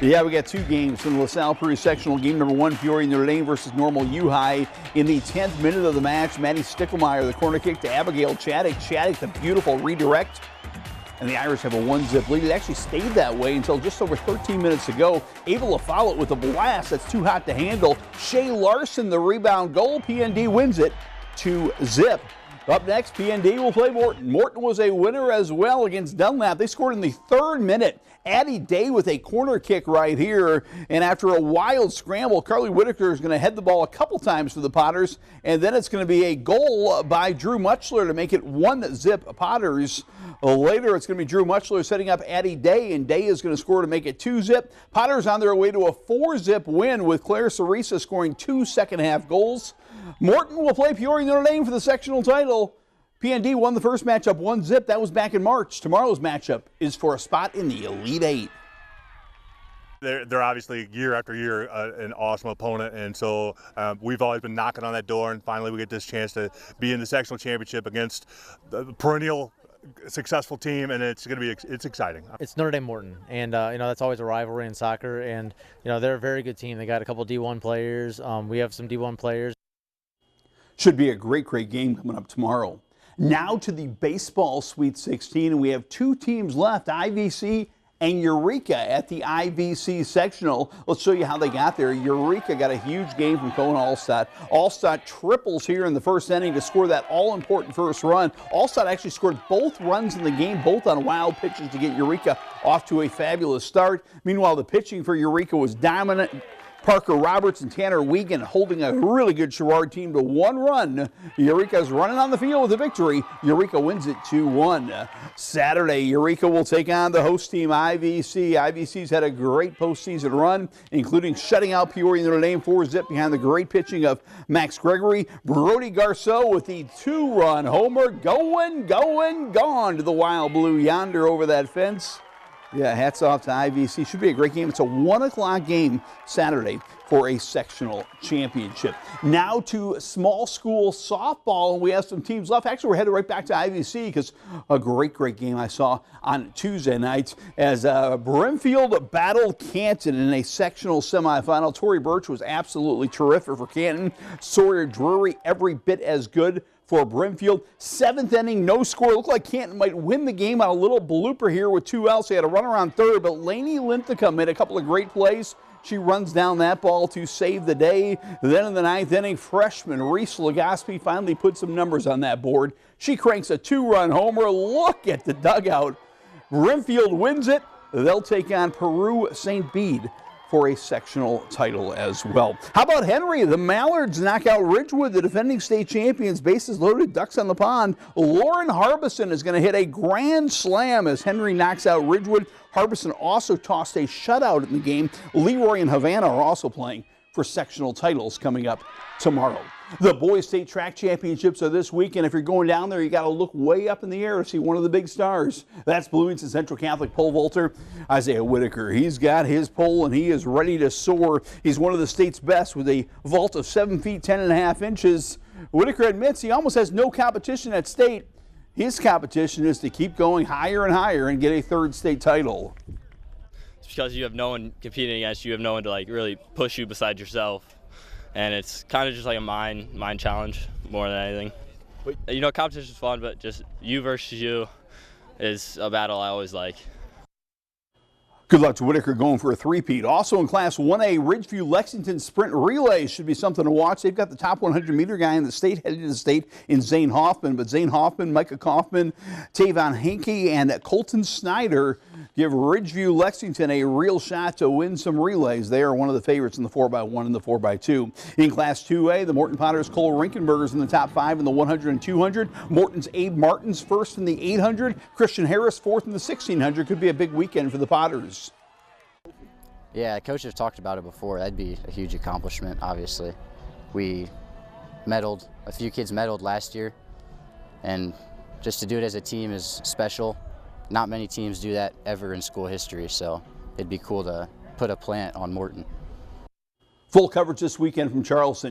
Yeah, we got two games from the LaSalle Prairie sectional. Game number one, Peoria Notre Dame versus Normal U High. In the 10th minute of the match, Maddie Stickelmeyer, the corner kick to Abigail Chaddick. Chaddick, the beautiful redirect. And the Irish have a 1-zip lead. It actually stayed that way until just over 13 minutes ago. Able to follow it with a blast that's too hot to handle. Shay Larson, the rebound goal. PND wins it 2-zip. Up next, PND will play Morton. Morton was a winner as well against Dunlap. They scored in the 3rd minute. Addie Day with a corner kick right here. And after a wild scramble, Carly Whitaker is going to head the ball a couple times for the Potters. And then it's going to be a goal by Drew Muchler to make it 1-zip Potters. Later, it's going to be Drew Muchler setting up Addie Day, and Day is going to score to make it 2-zip. Potters on their way to a 4-zip win with Claire Cerisa scoring 2 second-half goals. Morton will play Peoria Notre Dame for the sectional title. PND won the first matchup 1-zip. That was back in March. Tomorrow's matchup is for a spot in the Elite Eight. They're obviously year after year an awesome opponent, and so we've always been knocking on that door, and finally we get this chance to be in the sectional championship against the perennial successful team, and it's exciting. It's Notre Dame Morton, and that's always a rivalry in soccer, and they're a very good team. They got a couple D1 players. We have some D1 players. Should be a great game coming up tomorrow. Now to the baseball Sweet 16, and we have two teams left, IVC and Eureka at the IVC sectional. Let's show you how they got there. Eureka got a huge game from Cohen Allstott. Allstott triples here in the first inning to score that all-important first run. Allstott actually scored both runs in the game, both on wild pitches to get Eureka off to a fabulous start. Meanwhile, the pitching for Eureka was dominant. Parker Roberts and Tanner Wiegand holding a really good Sherrard team to 1 run. Eureka's running on the field with a victory. Eureka wins it 2-1. Saturday, Eureka will take on the host team, IVC. IVC's had a great postseason run, including shutting out Peoria Notre Dame 4-zip behind the great pitching of Max Gregory. Brody Garceau with the 2-run homer. Going, gone to the Wild Blue yonder over that fence. Yeah, hats off to IVC. Should be a great game. It's a 1 o'clock game Saturday for a sectional championship. Now to small school softball, and we have some teams left. Actually, we're headed right back to IVC because a great game I saw on Tuesday night as Brimfield battled Canton in a sectional semifinal. Tori Birch was absolutely terrific for Canton. Sawyer Drury every bit as good for Brimfield. 7th inning, no score. Looked like Canton might win the game on a little blooper here with 2 outs. They had a runner on third, but Lainey Linthicum made a couple of great plays. She runs down that ball to save the day. Then in the 9th inning, freshman Reese Legaspi finally put some numbers on that board. She cranks a 2-run homer. Look at the dugout. Brimfield wins it. They'll take on Peru St. Bede for a sectional title as well. How about Henry? The Mallards knock out Ridgewood, the defending state champions. Bases loaded, ducks on the pond. Lauren Harbison is going to hit a grand slam as Henry knocks out Ridgewood. Harbison also tossed a shutout in the game. Leroy and Havana are also playing for sectional titles coming up tomorrow. The boys state track championships are this week, and if you're going down there, you got to look way up in the air to see one of the big stars. That's Bloomington Central Catholic pole vaulter Isaiah Whitaker. He's got his pole and he is ready to soar. He's one of the state's best with a vault of 7 feet 10.5 inches. Whitaker admits he almost has no competition at state. His competition is to keep going higher and higher and get a 3rd state title. It's because you have no one competing against you, have no one to really push you besides yourself. And it's kind of just like a mind challenge more than anything. Competition's fun, but just you versus you is a battle I always like. Good luck to Whitaker going for a 3-peat. Also in Class 1A, Ridgeview Lexington Sprint Relays should be something to watch. They've got the top 100-meter guy in the state headed to the state in Zane Hoffman. But Zane Hoffman, Micah Kaufman, Tavon Henke, and Colton Snyder give Ridgeview Lexington a real shot to win some relays. They are one of the favorites in the 4x1 and the 4x2. In Class 2A, the Morton Potters' Cole Rinkenberger's in the top 5 in the 100 and 200. Morton's Abe Martin's first in the 800. Christian Harris fourth in the 1600. Could be a big weekend for the Potters. Yeah, coach has talked about it before. That'd be a huge accomplishment, obviously. We medaled, a few kids medaled last year, and just to do it as a team is special. Not many teams do that ever in school history, so it'd be cool to put a plant on Morton. Full coverage this weekend from Charleston.